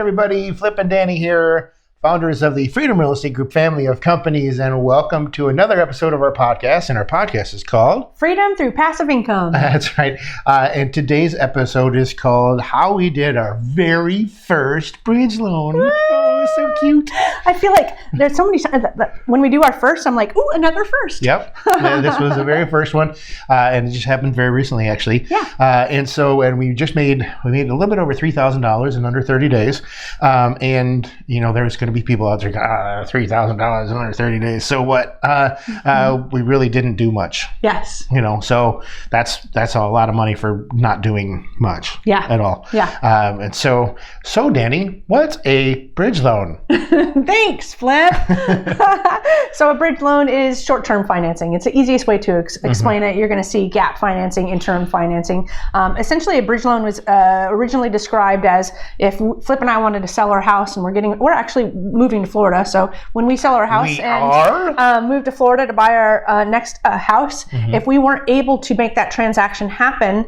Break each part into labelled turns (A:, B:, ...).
A: everybody. Flip and Danny here, founders of the Freedom Real Estate Group family of companies, and welcome to another episode of our podcast. And our podcast is called
B: Freedom Through Passive Income.
A: That's right. And today's episode is called How We Did Our Very First Bridge Loan. Oh, it's so cute.
B: I feel like there's so many times that when we do our first, I'm like, ooh, another first.
A: Yep. This was the very first one. And it just happened very recently, actually.
B: Yeah.
A: And we made a little bit over $3,000 in under 30 days. And, there's going to be people out there going, $3,000 in under 30 days. So what? We really didn't do much.
B: Yes.
A: So that's a lot of money for not doing much at all.
B: Yeah.
A: And so Danny, what's a bridge loan?
B: Thanks, Flip. So a bridge loan is short-term financing. It's the easiest way to explain it. You're going to see gap financing, interim financing. Essentially, a bridge loan was originally described as if Flip and I wanted to sell our house, and we're actually moving to Florida. So when we sell our house move to Florida to buy our next house, if we weren't able to make that transaction happen,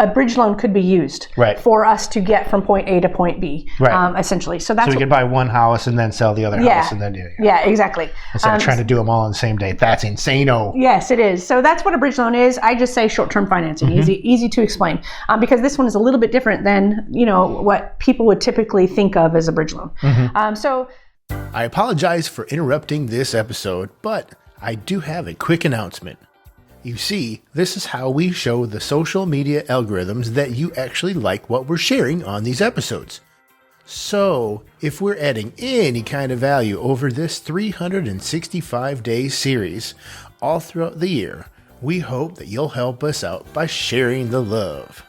B: a bridge loan could be used for us to get from point A to point B, essentially. So we
A: could buy one house and then sell the other house, and then
B: exactly.
A: Instead of trying to do them all on the same day, that's insane-o.
B: Yes, it is. So that's what a bridge loan is. I just say short-term financing, easy to explain, because this one is a little bit different than what people would typically think of as a bridge loan.
A: I apologize for interrupting this episode, but I do have a quick announcement. You see, this is how we show the social media algorithms that you actually like what we're sharing on these episodes. So, if we're adding any kind of value over this 365-day series all throughout the year, we hope that you'll help us out by sharing the love.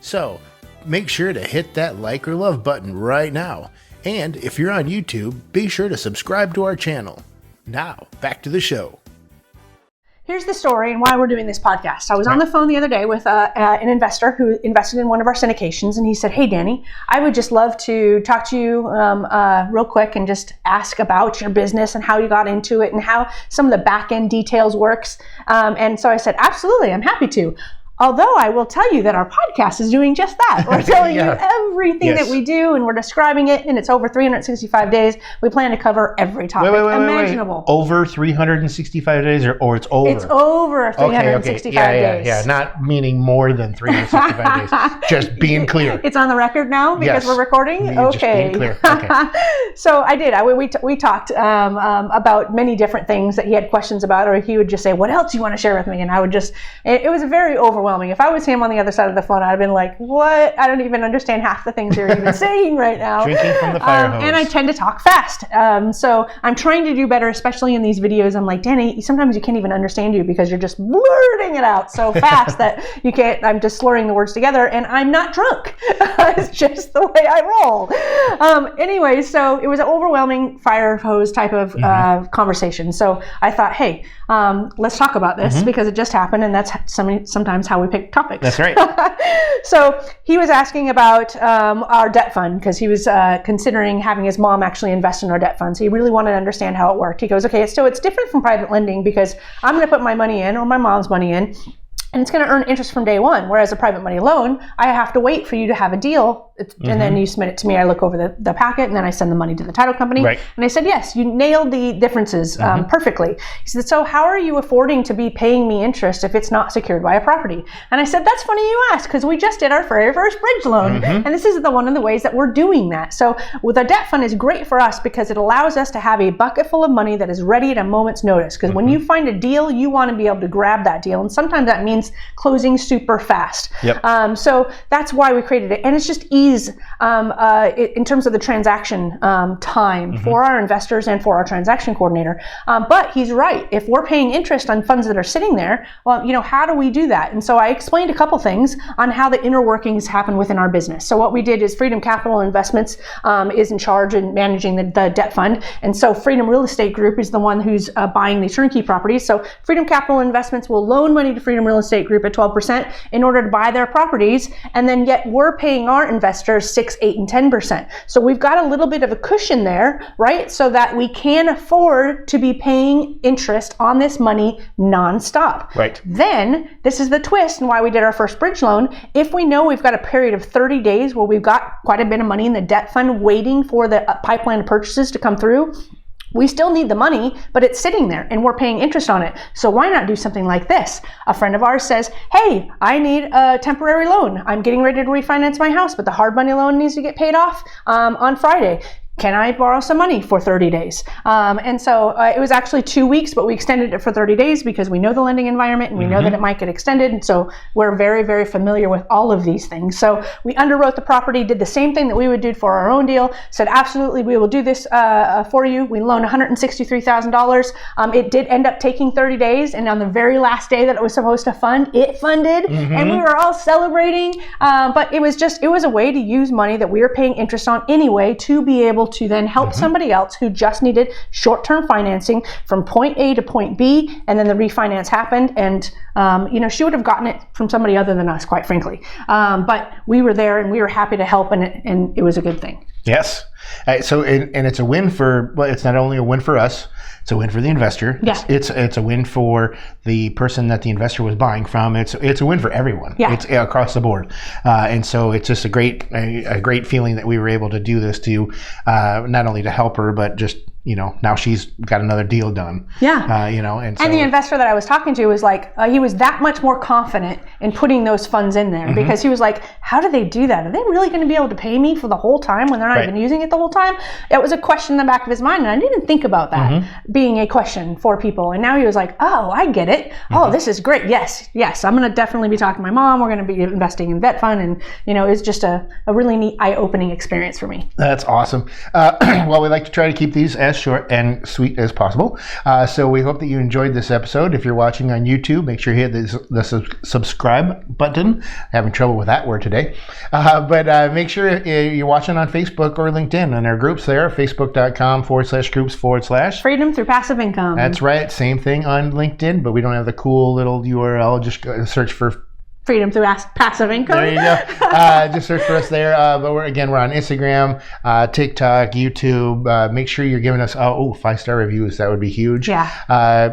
A: So, make sure to hit that like or love button right now. And if you're on YouTube, be sure to subscribe to our channel. Now, back to the show.
B: Here's the story and why we're doing this podcast. I was on the phone the other day with an investor who invested in one of our syndications, and he said, "Hey, Danny, I would just love to talk to you real quick and just ask about your business and how you got into it and how some of the back-end details works." And so I said, "Absolutely, I'm happy to. Although I will tell you that our podcast is doing just that. We're telling you everything that we do, and we're describing it, and it's over 365 days. We plan to cover every topic imaginable."
A: Over 365 days or it's over?
B: It's over 365 days.
A: Yeah, not meaning more than 365 days. Just being clear.
B: It's on the record now because we're recording? Okay.
A: Just being clear. Okay.
B: So I did. We talked about many different things that he had questions about, or he would just say, "What else do you want to share with me?" And I would just, it was very overwhelming. If I was him on the other side of the phone, I'd have been like, "What? I don't even understand half the things you're even saying right now."
A: Drinking from the fire hose.
B: And I tend to talk fast. So I'm trying to do better, especially in these videos. I'm like, "Danny, sometimes you can't even understand you because you're just blurting it out so fast that you can't." I'm just slurring the words together, and I'm not drunk. It's just the way I roll. Anyway, so it was an overwhelming fire hose type of conversation. So I thought, hey, let's talk about this because it just happened, and that's sometimes how we pick topics.
A: That's right.
B: So he was asking about our debt fund because he was considering having his mom actually invest in our debt fund. So he really wanted to understand how it worked. He goes, "Okay, so it's different from private lending because I'm going to put my money in or my mom's money in, and it's going to earn interest from day one. Whereas a private money loan, I have to wait for you to have a deal. And then you submit it to me. I look over the packet, and then I send the money to the title company."
A: Right.
B: And I said, "Yes, you nailed the differences perfectly." He said, "So how are you affording to be paying me interest if it's not secured by a property?" And I said, "That's funny you ask, because we just did our very first bridge loan. And this is one of the ways that we're doing that. So with our debt fund is great for us because it allows us to have a bucket full of money that is ready at a moment's notice. Because when you find a deal, you want to be able to grab that deal. And sometimes that means closing super fast.
A: Yep.
B: So that's why we created it. And it's just ease in terms of the transaction time for our investors and for our transaction coordinator. But he's right. If we're paying interest on funds that are sitting there, well, how do we do that? And so I explained a couple things on how the inner workings happen within our business. So what we did is Freedom Capital Investments is in charge in managing the debt fund. And so Freedom Real Estate Group is the one who's buying the turnkey properties. So Freedom Capital Investments will loan money to Freedom Real Estate estate group at 12% in order to buy their properties. And then yet we're paying our investors 6, 8, and 10%. So we've got a little bit of a cushion there, right? So that we can afford to be paying interest on this money nonstop.
A: Right.
B: Then this is the twist and why we did our first bridge loan. If we know we've got a period of 30 days where we've got quite a bit of money in the debt fund waiting for the pipeline of purchases to come through, we still need the money, but it's sitting there and we're paying interest on it. So why not do something like this? A friend of ours says, hey, I need a temporary loan. I'm getting ready to refinance my house, but the hard money loan needs to get paid off on Friday. Can I borrow some money for 30 days? And so it was actually 2 weeks, but we extended it for 30 days because we know the lending environment and we know that it might get extended. And so we're very, very familiar with all of these things. So we underwrote the property, did the same thing that we would do for our own deal, said, absolutely, we will do this for you. We loaned $163,000. It did end up taking 30 days. And on the very last day that it was supposed to fund, it funded. And we were all celebrating. But it was a way to use money that we were paying interest on anyway to be able to then help somebody else who just needed short-term financing from point A to point B, and then the refinance happened, and she would have gotten it from somebody other than us, quite frankly. But we were there, and we were happy to help, and it was a good thing.
A: Yes. So it's a win it's not only a win for us, it's a win for the investor.
B: Yeah.
A: It's a win for the person that the investor was buying from. It's a win for everyone.
B: Yeah.
A: It's across the board. And so it's just a great feeling that we were able to do this to not only to help her, but just, now she's got another deal done.
B: Yeah.
A: And
B: the investor that I was talking to was like, he was that much more confident in putting those funds in there because he was like, how do they do that? Are they really going to be able to pay me for the whole time when they're not even using it the whole time? It was a question in the back of his mind, and I didn't think about that being a question for people. And now he was like, oh, I get it. Oh, this is great. Yes. I'm going to definitely be talking to my mom. We're going to be investing in vet fund. And, it's just a really neat eye-opening experience for me.
A: That's awesome. Well, we like to try to keep these as short and sweet as possible. So we hope that you enjoyed this episode. If you're watching on YouTube, make sure you hit the subscribe button. Having trouble with that word today. But make sure you're watching on Facebook or LinkedIn, and our groups there, facebook.com/groups/
B: Freedom through passive income.
A: That's right. Same thing on LinkedIn, but we don't have the cool little URL. Just search for
B: Freedom through passive income.
A: There you go. Just search for us there. But we're on Instagram, TikTok, YouTube. Make sure you're giving us 5-star reviews. That would be huge.
B: Yeah.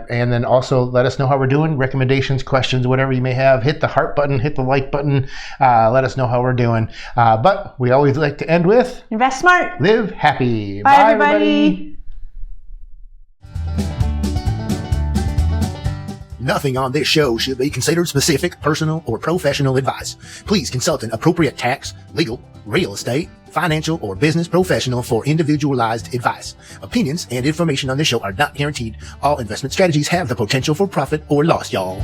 A: And then also let us know how we're doing. Recommendations, questions, whatever you may have. Hit the heart button. Hit the like button. Let us know how we're doing. But we always like to end with
B: invest smart.
A: Live happy.
B: Bye everybody.
C: Nothing on this show should be considered specific, personal, or professional advice. Please consult an appropriate tax, legal, real estate, financial, or business professional for individualized advice. Opinions and information on this show are not guaranteed. All investment strategies have the potential for profit or loss, y'all.